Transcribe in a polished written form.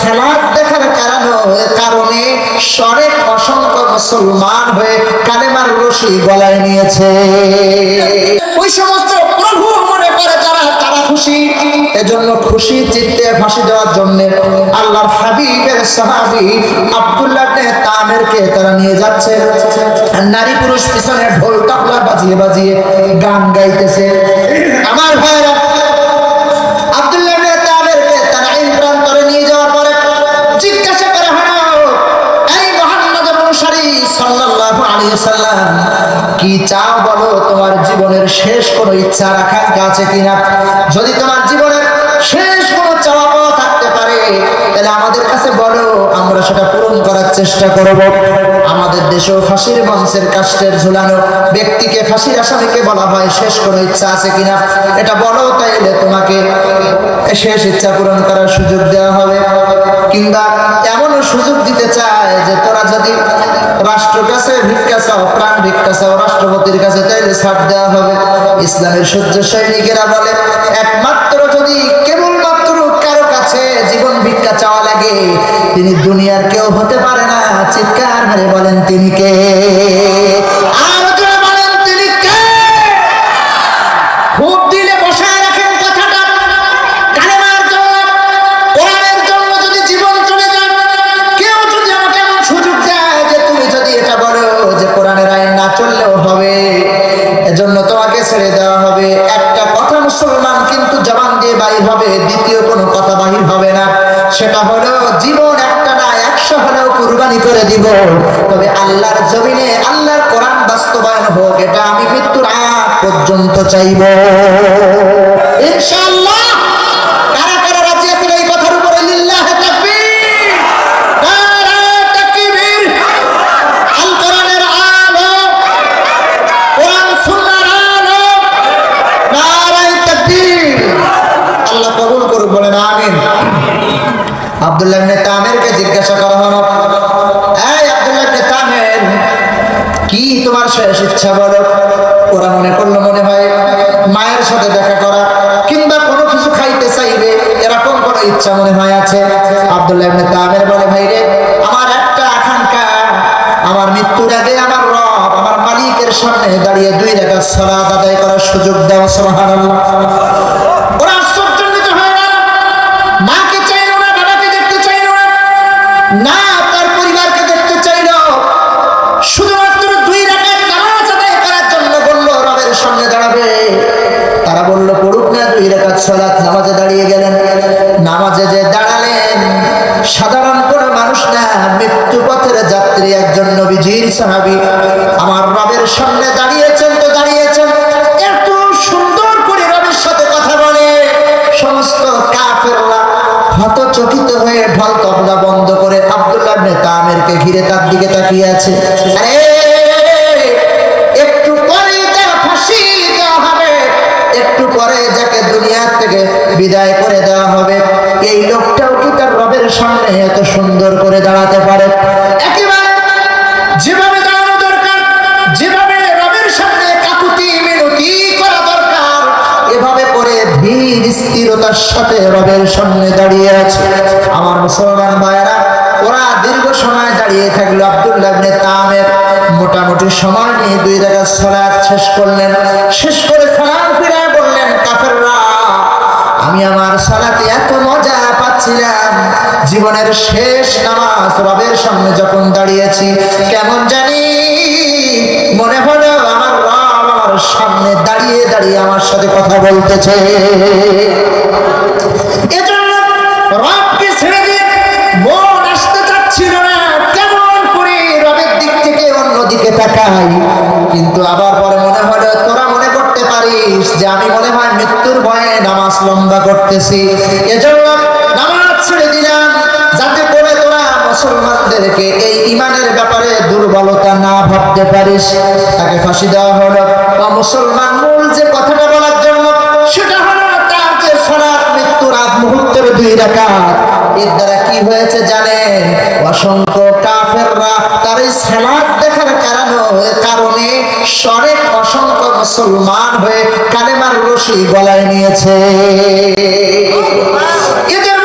সালাত দেখার কারণে শরেক অসংখ্য মুসলমান হয়ে কালেমার রশি গলায় নিয়েছে। ওই সমস্ত প্রভু মনে করে তারা খুশি, এজন্য খুশি চিত্তে ফাঁসি দেওয়ার জন্য আল্লাহর হাবিবের সাহাবী আব্দুল্লাহ ইবনে তামিরকে তারা নিয়ে যাচ্ছে। নারী পুরুষ পিছনে ঢোল তবলা বাজিয়ে বাজিয়ে গান গাইতেছে। আমার ভাইরা, আব্দুল্লাহ ইবনে তামিরকে তারা প্রান্তরে নিয়ে যাওয়ার পরে জিজ্ঞাসা করা হলো, এই মুহাম্মদের অনুসারী সাল্লাল্লাহু আলাইহি ওয়াসাল্লাম, কি চাও বলো? তোমার জীবনের শেষ কোনো ইচ্ছা আকাঙ্ক্ষা আছে কিনা? যদি তোমার জীবনের শেষ কোনো চাওয়া পাওয়া থাকতে পারে তাহলে আমাদের কাছে বলো, আমরা সেটা পূরণ করার চেষ্টা করব। আমাদের দেশেও ফাঁসির মঞ্চের কাষ্ঠের ঝুলানো ব্যক্তিকে, ফাঁসির আসামিকে বলা হয় শেষ কোনো ইচ্ছা আছে কিনা এটা বলো, তাইলে তোমাকে শেষ ইচ্ছা পূরণ করার সুযোগ দেওয়া হবে। কিংবা এমন সুযোগ দিতে চায় যে তোরা যদি রাষ্ট্রের কাছে ভিক্ষা চাও, প্রাণ ভিক্ষা চাও রাষ্ট্রপতির কাছে, তাইলে ছাড় দেওয়া হবে। ইসলামের সূর্য সৈনিকেরা বলে, একমাত্র যদি কেবলমাত্র কারো কাছে জীবন ভিক্ষা চাওয়া লাগে, তিনি দুনিয়ার কেউ হতে পারে না। চিৎকার মেরে বলেন তিনি কে? আর জোরে বলেন তিনি কে? খুব দিলে বসায় রাখেন কথাটা। কালেমার জন্য, কোরআনের জন্য যদি জীবন চলে যায়, কেউ যদি আমাকে এমন সুযোগ দেয় যে তুমি যদি এটা বলো যে কোরআনের আইন না চললেও হবে, এজন্য তোমাকে ছেড়ে দেওয়া হবে, একটা কথা মুসলমান কিন্তু জবান দিয়ে বাহির হবে, দ্বিতীয় কোনো কথা বাহির হবে না। সেটা হলো জীবন একটা না 100 হলেও কুরবানি করে দিব, তবে আল্লাহর জমিনে আল্লাহর কোরআন বাস্তবায়ন হোক, এটা আমি মৃত্যুর আগ পর্যন্ত চাইব ইনশাআল্লাহ। কারা কারা রাজি আছেন এই কথার উপরে? লিল্লাহি তাকবীর, নারায়ে তাকবীর। আল কোরআনের আলো, কোরআন সুন্নাহর আলো, নারায়ে তাকবীর। আল্লাহ কবুল করুন, বলেন আমিন। আব্দুল্লাহ ইবনে তামিরকে জিজ্ঞাসা করা হলো, এই আব্দুল্লাহ ইবনে তামির, কি তোমার শেষ ইচ্ছা বলো? ওরা মনে করলো মনে হয় মায়ের সাথে দেখা করা কিংবা কোনো কিছু খাইতে চাইবে, এরকম কোনো ইচ্ছা মনে হয় আছে। আব্দুল্লাহ ইবনে তামির বলে, ভাই রে, আমার একটা আকাঙ্ক্ষা, আমার মৃত্যুর আগে আমার রব, আমার মালিকের সামনে দাঁড়িয়ে 2 রাকাত সালাত আদায় করার সুযোগ দাও। সুবহানাল্লাহ। ওরা আশ্চর্যান্বিত হয়ে গেল। মাকে চাইলো না, বাবাকে দেখতে চাইলো না, তার পরিবারকে দেখতে চাইলো, শুধুমাত্র 2 রাকাত নামাজ আদায় করার জন্য বললো রবের সামনে দাঁড়াবে। তারা বললো পড়ুক না 2 রাকাত সালাত। নামাজে দাঁড়িয়ে গেলেন। নামাজে যে দাঁড়ালেন, সাধারণ কোনো মানুষ না, মৃত্যু পথের যাত্রী, একজন নবীজির সাহাবী। আমার রবের সামনে দাঁড়িয়েছেন তো দাঁড়িয়েছেন, এত সুন্দর করে রবের সাথে কথা বলে সমস্ত কাফেররা হতচকিত হয়ে ঢোল তবলা বন্ধ করে আব্দুল্লাহ ইবনে তামিরকে ঘিরে তার দিকে তাকিয়ে আছে। আরে একটু পরে তার ফাঁসি দেওয়া হবে, একটু পরে যাকে দুনিয়া থেকে বিদায় করে দেওয়া হবে, এই লোকটাও কি তার রবের সামনে এত সুন্দর করে দাঁড়াতে পারে? একেবারে যেভাবে দাঁড়ানো দরকার, যেভাবে রবের সামনে কাকুতি মিনতি করা দরকার, এভাবে করে ধীর স্থিরতার সাথে রবের সামনে দাঁড়িয়ে আছে। আমার মুসলমান ভাইয়েরা, ওরা দীর্ঘ সময় দাঁড়িয়ে থাকলো। আব্দুল্লাহ ইবনে তামির মোটামুটি সময় নিয়ে 2 রাকাত সালাত শেষ করলেন। শেষ করে সালাম ফিরায় বললেন, কাফেররা, আমি আমার সালাতে এত মজা পাচ্ছিলাম, জীবনের শেষ নামাজ রবের সামনে যখন দাঁড়িয়েছি, কেমন জানি মনে হলো আমার রব আমার সামনে দাঁড়িয়ে দাঁড়িয়ে আমার সাথে কথা বলতেছে। এজন্য রবকে ছেড়ে দিয়ে মন আসতে চাচ্ছিল না, কেমন করে রবের দিক থেকে অন্যদিকে তাকাই। কিন্তু আবার পরে মনে হলো, তোরা মনে করতে পারিস যে আমি মনে হয় মৃত্যুর ভয়ে নামাজ লম্বা করতেছি, এজন্য নামাজ ছেড়ে দিলাম, যাতে করে তোরা মুসলমানদেরকে এই ঈমানের ব্যাপারে দুর্বলতা না ভাবতে পারিস। তাকে ফাঁসি দেওয়া হলো। মুসলমান মূল যে কথাটা বলার জন্য, সেটা হলো তার যে সালাত মৃত্যুর আগ মুহূর্তের 2 রাকাত, এর দ্বারা কি হয়েছে জানেন? অসংখ্য কাফেররা তার এই সালাত দেখার কারণে শরেক অসংখ্য মুসলমান হয়ে কালেমার রশি গলায় নিয়েছে। এদের